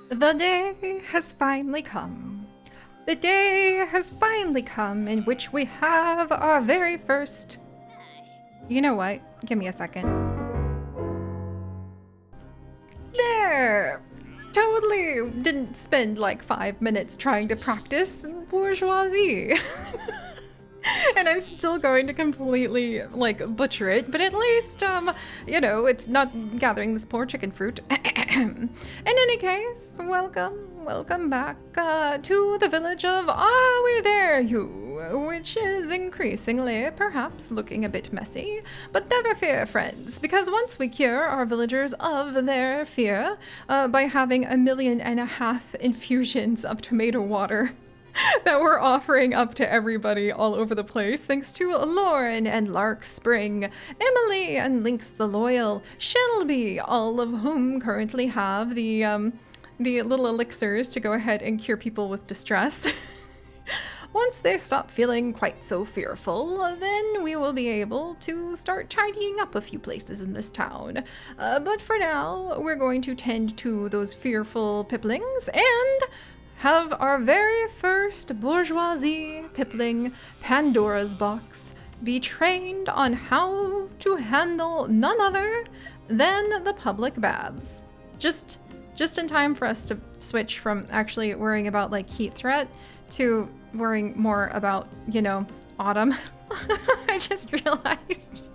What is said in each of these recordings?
The day has finally come. The day has finally come in which we have our very first... You know what? Give me a second. There! Totally didn't spend like 5 minutes trying to practice bourgeoisie. And I'm still going to completely, like, butcher it, but at least, you know, it's not gathering this poor chicken fruit. In any case, welcome back, to the village of Are We There You, which is increasingly, perhaps, looking a bit messy. But never fear, friends, because once we cure our villagers of their fear, by having 1.5 million infusions of tomato water, that we're offering up to everybody all over the place, thanks to Lauren and Lark Spring, Emily and Lynx the Loyal, Shelby, all of whom currently have the little elixirs to go ahead and cure people with distress. Once they stop feeling quite so fearful, then we will be able to start tidying up a few places in this town. But for now, we're going to tend to those fearful piplings and have our very first bourgeoisie pipling, Pandora's Box, be trained on how to handle none other than the public baths. Just in time for us to switch from actually worrying about like heat threat to worrying more about, you know, autumn. I just realized.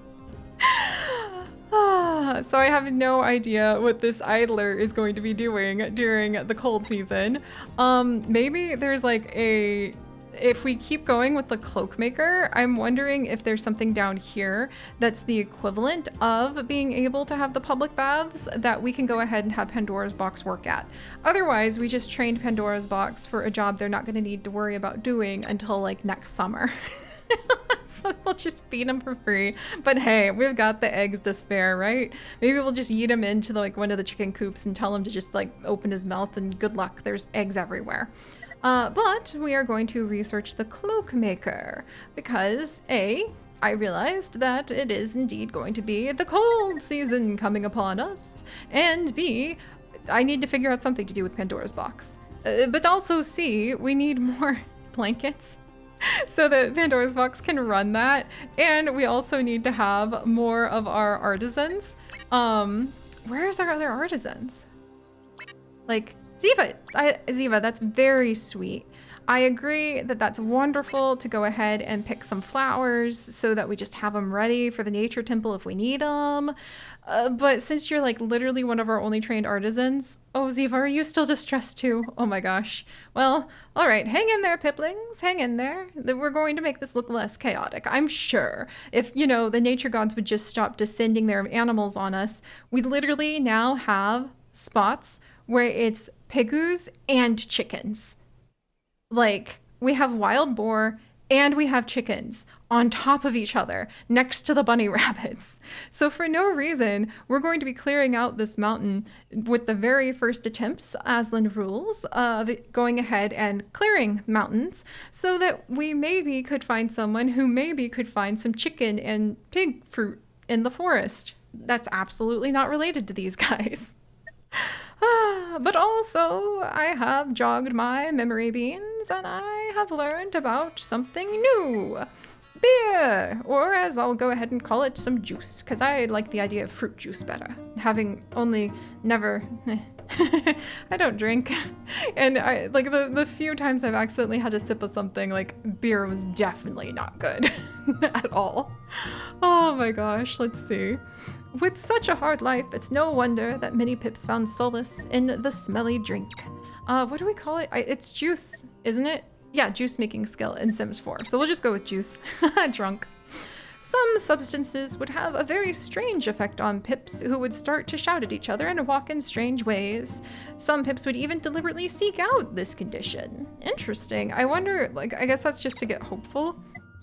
So I have no idea what this idler is going to be doing during the cold season. Maybe there's like if we keep going with the cloak maker, I'm wondering if there's something down here that's the equivalent of being able to have the public baths that we can go ahead and have Pandora's Box work at. Otherwise, we just trained Pandora's Box for a job they're not going to need to worry about doing until like next summer. So we'll just feed him for free. But hey, we've got the eggs to spare, right? Maybe we'll just yeet him into like one of the chicken coops and tell him to just like open his mouth and good luck, there's eggs everywhere. But we are going to research the cloak maker because I realized that it is indeed going to be the cold season coming upon us, and B, I need to figure out something to do with Pandora's Box. But also C, we need more blankets so that Pandora's Box can run that. And we also need to have more of our artisans. Where's our other artisans? Like, Ziva, Ziva, that's very sweet. I agree that that's wonderful to go ahead and pick some flowers so that we just have them ready for the nature temple if we need them. But since you're like literally one of our only trained artisans, oh Ziva, are you still distressed too? Oh my gosh. Well, all right, hang in there, piplings, hang in there. We're going to make this look less chaotic, I'm sure. If, you know, the nature gods would just stop descending their animals on us. We literally now have spots where it's pigus and chickens. Like, we have wild boar and we have chickens on top of each other next to the bunny rabbits. So for no reason, we're going to be clearing out this mountain with the very first attempts, Aslan rules, of going ahead and clearing mountains so that we maybe could find someone who maybe could find some chicken and pig fruit in the forest. That's absolutely not related to these guys. But also, I have jogged my memory beans and I have learned about something new. Beer, or as I'll go ahead and call it, some juice, because I like the idea of fruit juice better. Having only never... I don't drink. And I like the few times I've accidentally had a sip of something, like beer was definitely not good at all. Oh my gosh, let's see. With such a hard life, it's no wonder that many pips found solace in the smelly drink. What do we call it? It's juice, isn't it? Yeah, juice making skill in Sims 4. So we'll just go with juice. Drunk. Some substances would have a very strange effect on pips who would start to shout at each other and walk in strange ways. Some pips would even deliberately seek out this condition. Interesting. I wonder, like, I guess that's just to get hopeful.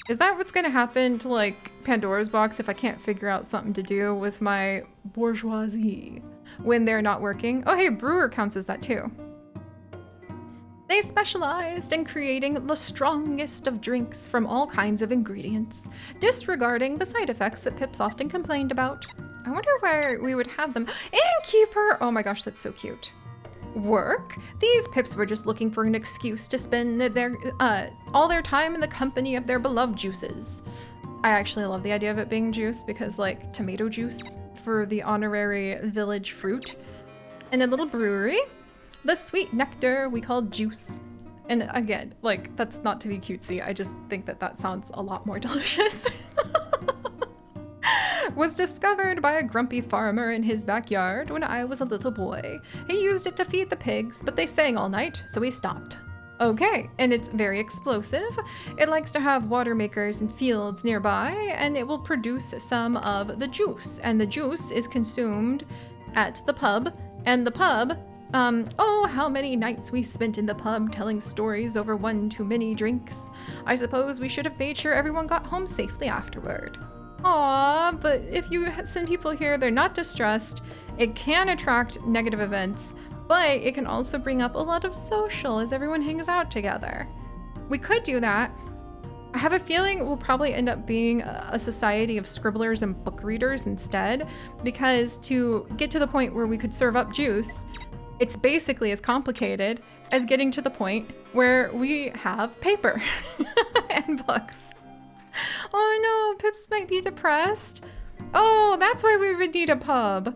Is that what's gonna happen to like Pandora's Box if I can't figure out something to do with my bourgeoisie when they're not working? Oh hey, brewer counts as that too. They specialized in creating the strongest of drinks from all kinds of ingredients, disregarding the side effects that pips often complained about. I wonder where we would have them. Innkeeper! Oh my gosh, that's so cute. work. These pips were just looking for an excuse to spend all their time in the company of their beloved juices. I actually love the idea of it being juice because, like, tomato juice for the honorary village fruit. And a little brewery. The sweet nectar we call juice. And again, like, that's not to be cutesy. I just think that that sounds a lot more delicious. Was discovered by a grumpy farmer in his backyard when I was a little boy. He used it to feed the pigs, but they sang all night, so he stopped. Okay, and it's very explosive. It likes to have water makers and fields nearby, and it will produce some of the juice. And the juice is consumed at the pub, and the pub, oh, how many nights we spent in the pub telling stories over one too many drinks. I suppose we should have made sure everyone got home safely afterward. Aw, but if you send people here, they're not distressed. It can attract negative events, but it can also bring up a lot of social as everyone hangs out together. We could do that. I have a feeling we'll probably end up being a society of scribblers and book readers instead, because to get to the point where we could serve up juice, it's basically as complicated as getting to the point where we have paper and books. Oh no, Pips might be depressed. Oh, that's why we would need a pub.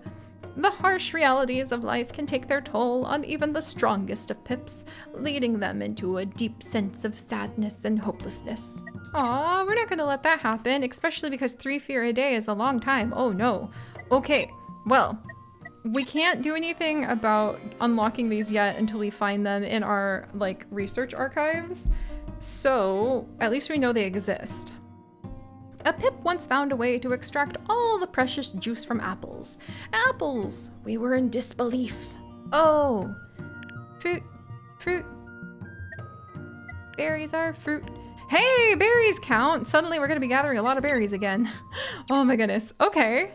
The harsh realities of life can take their toll on even the strongest of Pips, leading them into a deep sense of sadness and hopelessness. Aw, we're not gonna let that happen, especially because 3 fear a day is a long time. Oh no. Okay, well, we can't do anything about unlocking these yet until we find them in our, like, research archives. So, at least we know they exist. A Pip once found a way to extract all the precious juice from apples. Apples! We were in disbelief. Oh. Fruit. Berries are fruit. Hey, berries count! Suddenly we're gonna be gathering a lot of berries again. Oh my goodness. Okay.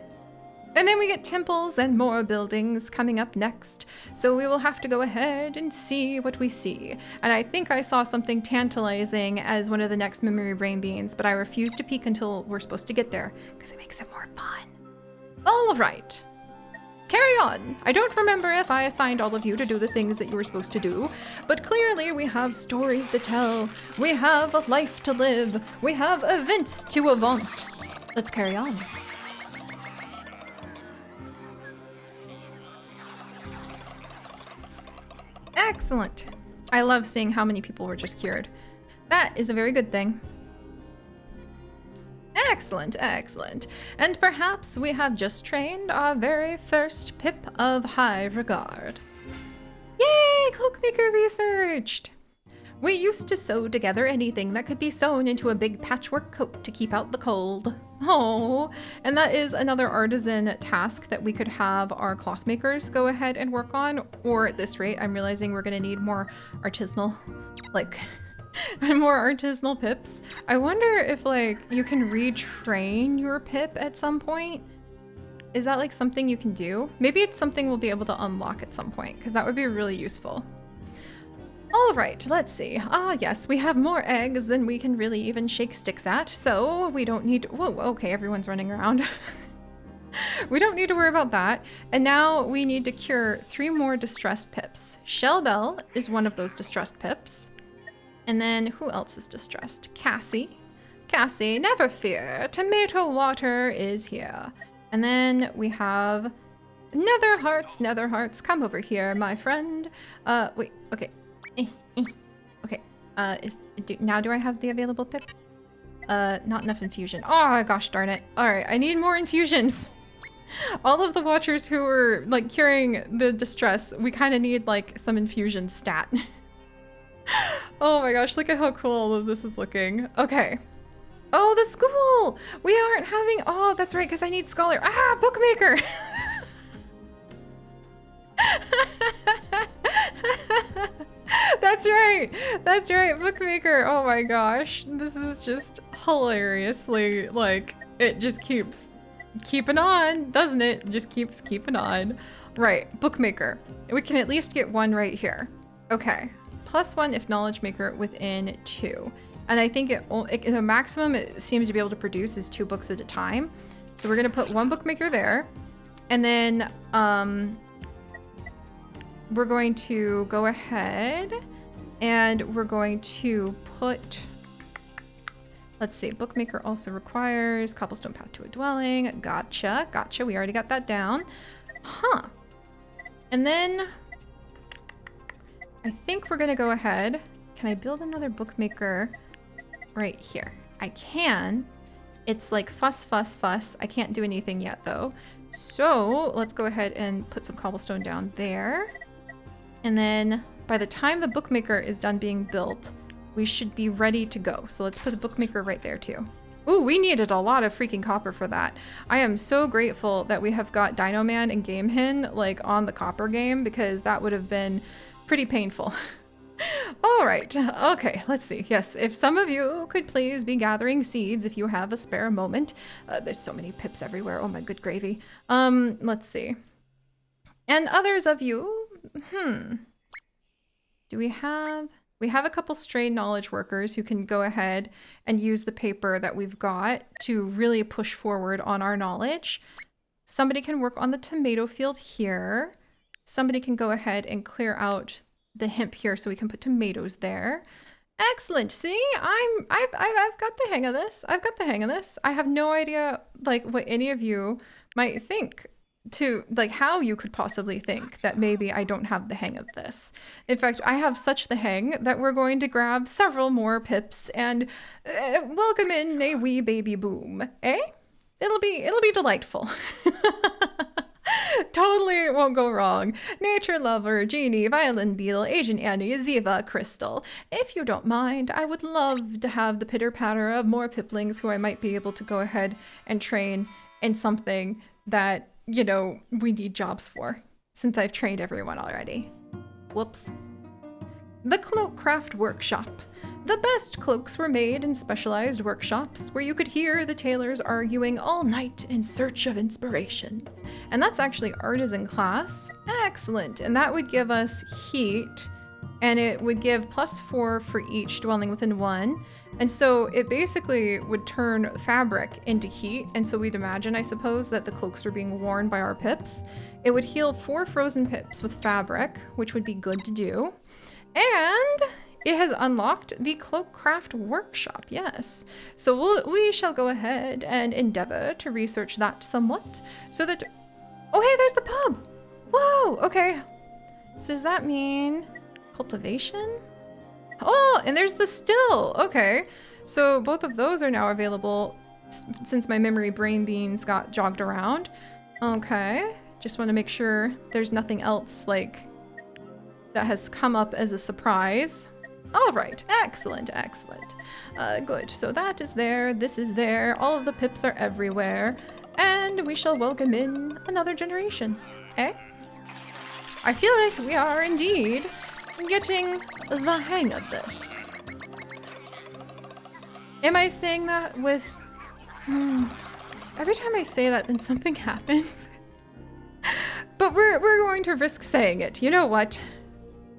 And then we get temples and more buildings coming up next. So we will have to go ahead and see what we see. And I think I saw something tantalizing as one of the next memory brain beans, but I refuse to peek until we're supposed to get there because it makes it more fun. All right. Carry on. I don't remember if I assigned all of you to do the things that you were supposed to do, but clearly we have stories to tell. We have a life to live. We have events to avant. Let's carry on. Excellent. I love seeing how many people were just cured. That is a very good thing. Excellent, excellent. And perhaps we have just trained our very first Pip of high regard. Yay! Cloakmaker researched! We used to sew together anything that could be sewn into a big patchwork coat to keep out the cold. Oh, and that is another artisan task that we could have our cloth makers go ahead and work on, or at this rate, I'm realizing we're gonna need more artisanal, like, more artisanal Pips. I wonder if, like, you can retrain your Pip at some point. Is that, like, something you can do? Maybe it's something we'll be able to unlock at some point, because that would be really useful. All right, let's see. Ah, yes, we have more eggs than we can really even shake sticks at, so we don't need to... Whoa, okay, everyone's running around. We don't need to worry about that. And now we need to cure 3 more distressed Pips. Shellbell is one of those distressed Pips. And then who else is distressed? Cassie. Cassie, never fear. Tomato water is here. And then we have Netherhearts. Come over here, my friend. Wait, okay. Okay, now do I have the available Pip? Not enough infusion. Oh gosh darn it. Alright, I need more infusions. All of the watchers who were, like, curing the distress, we kind of need, like, some infusion stat. Oh my gosh, look at how cool all of this is looking. Okay. Oh, the school! We aren't having... Oh, that's right, because I need scholar. Ah, bookmaker! That's right, bookmaker. Oh my gosh, this is just hilariously, like, it just keeps keeping on, doesn't it? It just keeps keeping on. Right, bookmaker. We can at least get 1 right here. Okay, +1 if knowledge maker within 2. And I think the maximum it seems to be able to produce is 2 books at a time. So we're gonna put 1 bookmaker there, and then we're going to go ahead and we're going to put, let's see, bookmaker also requires cobblestone path to a dwelling. Gotcha, gotcha. We already got that down. Huh. And then I think we're gonna go ahead. Can I build another bookmaker right here? I can. It's like fuss, fuss, fuss. I can't do anything yet though. So let's go ahead and put some cobblestone down there. And then by the time the bookmaker is done being built, we should be ready to go. So let's put a bookmaker right there too. Ooh, we needed a lot of freaking copper for that. I am so grateful that we have got Dino Man and Game Hin like on the copper game, because that would have been pretty painful. All right, okay, let's see. Yes, if some of you could please be gathering seeds if you have a spare moment. There's so many pips everywhere. Oh my good gravy. Let's see. And others of you, do we have a couple stray knowledge workers who can go ahead and use the paper that we've got to really push forward on our knowledge. Somebody can work on the tomato field here. Somebody can go ahead and clear out the hemp here so we can put tomatoes there. Excellent. See, I've got the hang of this. I've got the hang of this. I have no idea like what any of you might think, to like how you could possibly think that maybe I don't have the hang of this. In fact, I have such the hang that we're going to grab several more pips and welcome in a wee baby boom. Eh? It'll be delightful. Totally won't go wrong. Nature Lover, Jeannie, Violin Beetle, Asian Annie, Ziva, Crystal. If you don't mind, I would love to have the pitter-patter of more piplings who I might be able to go ahead and train in something that, you know, we need jobs for, since I've trained everyone already. Whoops. The Cloak Craft Workshop. The best cloaks were made in specialized workshops where you could hear the tailors arguing all night in search of inspiration. And that's actually artisan class. Excellent. And that would give us heat, and it would give +4 for each dwelling within 1. And so it basically would turn fabric into heat. And so we'd imagine, I suppose, that the cloaks were being worn by our pips. It would heal 4 frozen pips with fabric, which would be good to do. And it has unlocked the Cloak Craft Workshop, yes. So we shall go ahead and endeavor to research that somewhat so that... Oh, hey, there's the pub. Whoa, okay. So does that mean cultivation? Oh, and there's the still. Okay. So both of those are now available since my memory brain beans got jogged around. Okay. Just want to make sure there's nothing else like that has come up as a surprise. All right, excellent, excellent. Good, so that is there, this is there, all of the pips are everywhere, and we shall welcome in another generation, eh? I feel like we are indeed getting the hang of this. Am I saying that with... Every time I say that, then something happens. But we're going to risk saying it, you know what?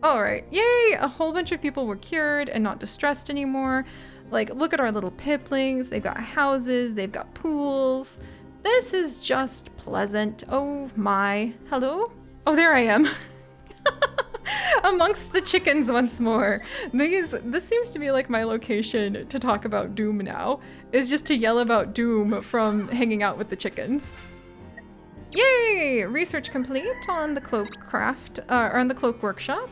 All right, yay, a whole bunch of people were cured and not distressed anymore. Like, look at our little piplings. They've got houses, they've got pools. This is just pleasant. Oh my, hello? Oh, there I am. Amongst the chickens once more. This seems to be like my location to talk about Doom now, is just to yell about Doom from hanging out with the chickens. Yay! Research complete on the cloak craft, or on the cloak workshop.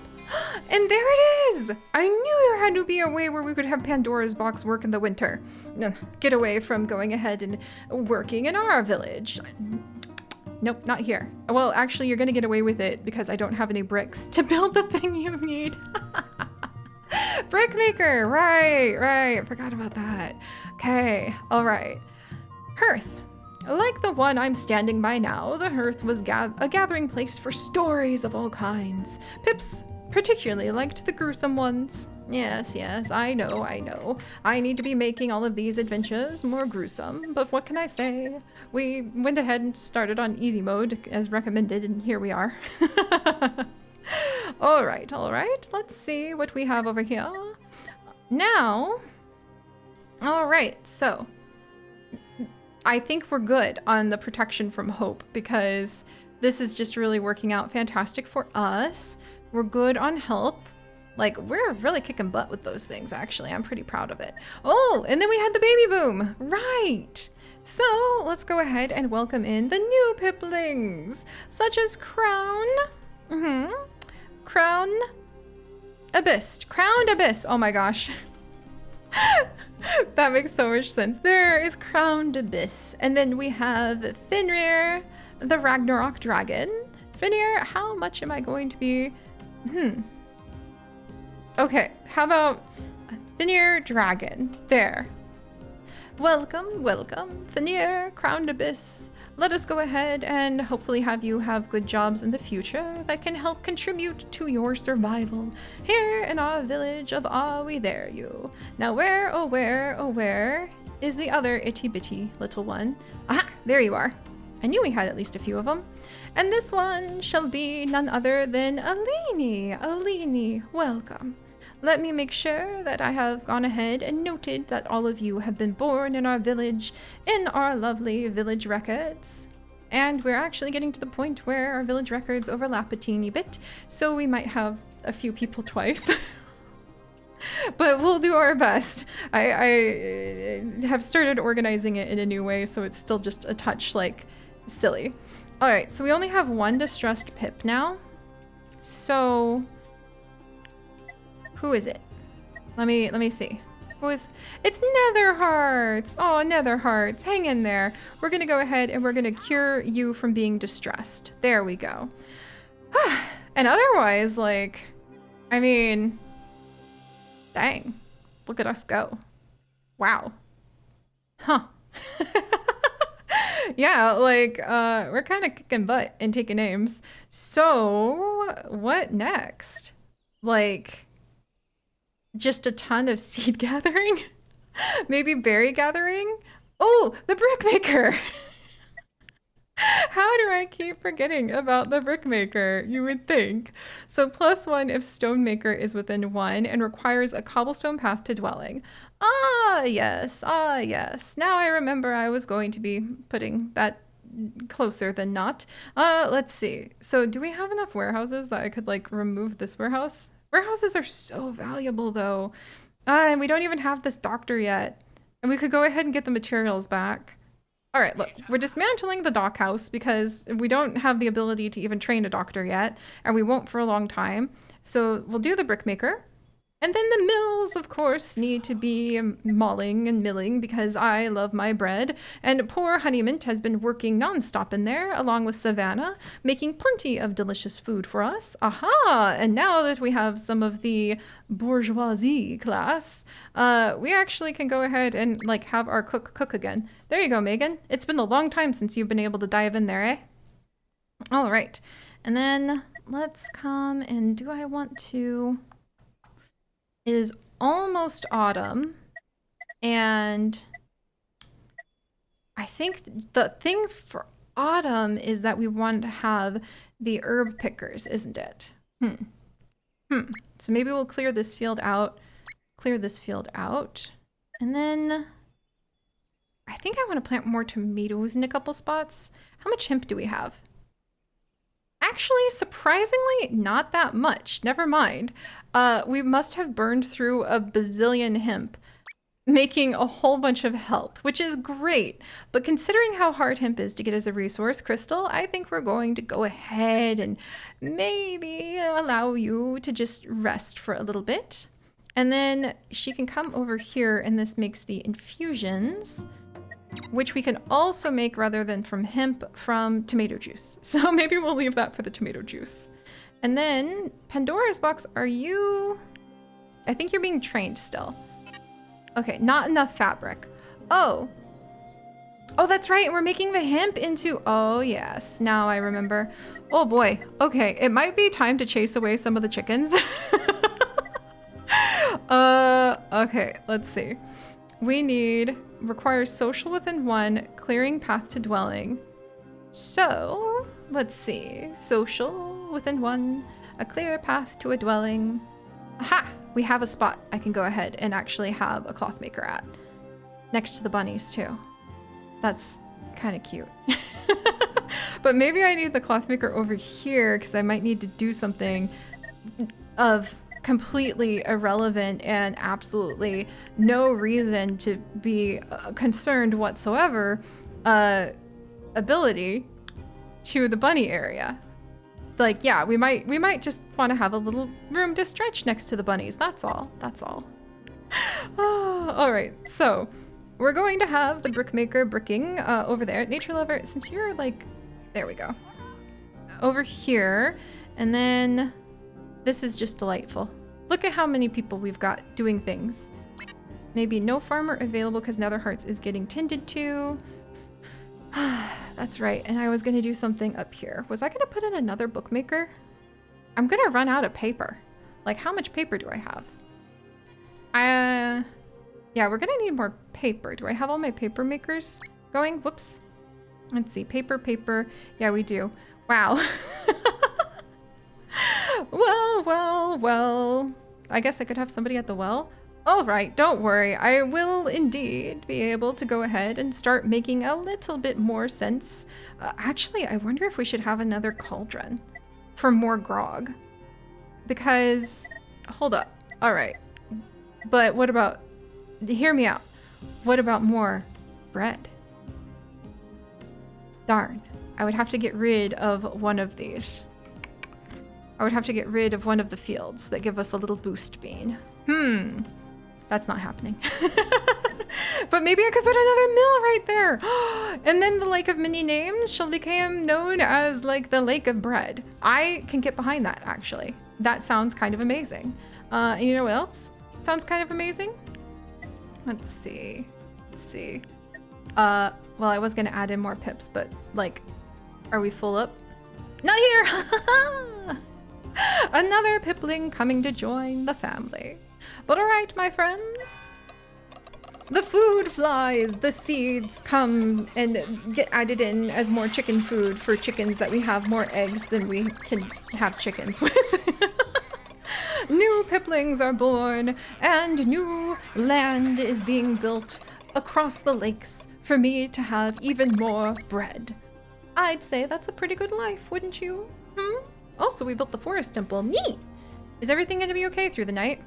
And there it is! I knew there had to be a way where we could have Pandora's box work in the winter. Get away from going ahead and working in our village. Nope, not here. Well, actually, you're gonna get away with it because I don't have any bricks to build the thing you need. Brickmaker, right. I forgot about that. Okay, all right. Hearth. Like the one I'm standing by now, the hearth was a gathering place for stories of all kinds. Pips particularly liked the gruesome ones. Yes, I know. I need to be making all of these adventures more gruesome, but what can I say? We went ahead and started on easy mode as recommended, and here we are. All right. Let's see what we have over here. Now, all right, so I think we're good on the protection from hope because This is just really working out fantastic for us. We're good on health. Like, we're really kicking butt with those things, actually. I'm pretty proud of it. Oh, and then we had the baby boom. Right. So let's go ahead and welcome in the new piplings, such as Crown. Crown Abyss. Crowned Abyss. Oh my gosh. That makes so much sense. There is Crowned Abyss. And then we have Fenrir, the Ragnarok Dragon. Fenrir, how much am I going to be? Okay, how about Fenrir Dragon? There. Welcome, welcome, Fenrir, Crowned Abyss. Let us go ahead and hopefully have you have good jobs in the future that can help contribute to your survival here in our village of Are We There You. Now where, oh where is the other itty bitty little one? Aha, there you are. I knew we had at least a few of them. And this one shall be none other than Alini. Alini, welcome. Let me make sure that I have gone ahead and noted that all of you have been born in our village, in our lovely village records. And we're actually getting to the point where our village records overlap a teeny bit, so we might have a few people twice. But we'll do our best. I have started organizing it in a new way, so it's still just a touch, like, silly. All right, so we only have one distressed pip now. So who is it? Let me see. Who is? It's Netherhearts. Oh, Netherhearts, hang in there. We're gonna go ahead and we're gonna cure you from being distressed. There we go. And otherwise, like, I mean, dang, look at us go. Wow. Huh. Yeah, like, we're kind of kicking butt and taking names. So what next? Like, just a ton of seed gathering? Maybe berry gathering? Oh, the brickmaker! How do I keep forgetting about the brickmaker, you would think? So +1 if stonemaker is within 1 and requires a cobblestone path to dwelling. Ah, yes. Ah, yes. Now I remember I was going to be putting that closer than not. Let's see. So do we have enough warehouses that I could, like, remove this warehouse? Warehouses are so valuable, though. And we don't even have this doctor yet. And we could go ahead and get the materials back. All right, look, we're dismantling the dock house because we don't have the ability to even train a doctor yet, and we won't for a long time. So we'll do the brickmaker. And then the mills, of course, need to be mauling and milling because I love my bread. And poor Honeymint has been working nonstop in there, along with Savannah, making plenty of delicious food for us. Aha! And now that we have some of the bourgeoisie class, we actually can go ahead and, like, have our cook again. There you go, Megan. It's been a long time since you've been able to dive in there, eh? All right. And then let's come and do I want to... It is almost autumn, and I think the thing for autumn is that we want to have the herb pickers, isn't it? So maybe we'll clear this field out, and then I think I want to plant more tomatoes in a couple spots. How much hemp do we have? Actually, surprisingly, not that much. Never mind. We must have burned through a bazillion hemp, making a whole bunch of health, which is great. But considering how hard hemp is to get as a resource crystal, I think we're going to go ahead and maybe allow you to just rest for a little bit. And then she can come over here, and this makes the infusions, which we can also make rather than from hemp, from tomato juice. So maybe we'll leave that for the tomato juice. And then Pandora's box, are you... I think you're being trained still. Okay, not enough fabric. Oh, that's right. We're making the hemp into... Oh, yes. Now I remember. Oh, boy. Okay, it might be time to chase away some of the chickens. Okay, let's see. We need... Requires social within 1, clearing path to dwelling. So, let's see. Social within 1, a clear path to a dwelling. Aha! We have a spot I can go ahead and actually have a cloth maker at. Next to the bunnies, too. That's kind of cute. But maybe I need the cloth maker over here because I might need to do something of completely irrelevant and absolutely no reason to be concerned whatsoever ability to the bunny area. Like, yeah, we might just want to have a little room to stretch next to the bunnies. That's all. That's all. All right, so we're going to have the brickmaker bricking over there. Nature lover, since you're like, there we go. Over here, and then this is just delightful. Look at how many people we've got doing things. Maybe no farmer available because Nether Hearts is getting tended to. That's right, and I was gonna do something up here. Was I gonna put in another bookmaker? I'm gonna run out of paper. Like, how much paper do I have? Yeah, we're gonna need more paper. Do I have all my paper makers going? Whoops. Let's see, paper. Yeah, we do. Wow. Well. I guess I could have somebody at the well. All right, don't worry. I will indeed be able to go ahead and start making a little bit more sense. Actually, I wonder if we should have another cauldron for more grog. Because, hold up. All right. But what about, hear me out. What about more bread? Darn. I would have to get rid of one of these. I would have to get rid of one of the fields that give us a little boost bean. That's not happening. But maybe I could put another mill right there. And then the Lake of Many Names shall become known as like the Lake of Bread. I can get behind that, actually. That sounds kind of amazing. And you know what else sounds kind of amazing? Let's see. Well, I was gonna add in more pips, but like, are we full up? Not here! Another pipling coming to join the family. But all right, my friends. The food flies, the seeds come and get added in as more chicken food for chickens that we have more eggs than we can have chickens with. New piplings are born and new land is being built across the lakes for me to have even more bread. I'd say that's a pretty good life, wouldn't you? Also, we built the forest temple. Neat! Is everything gonna be okay through the night?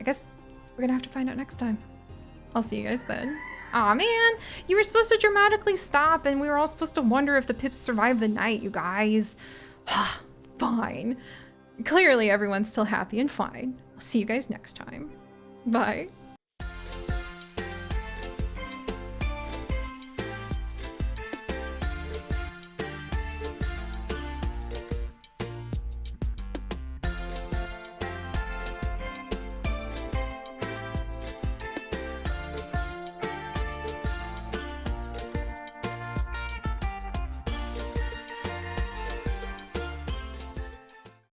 I guess we're gonna have to find out next time. I'll see you guys then. Aw, man! You were supposed to dramatically stop and we were all supposed to wonder if the pips survived the night, you guys. Fine. Clearly everyone's still happy and fine. I'll see you guys next time. Bye.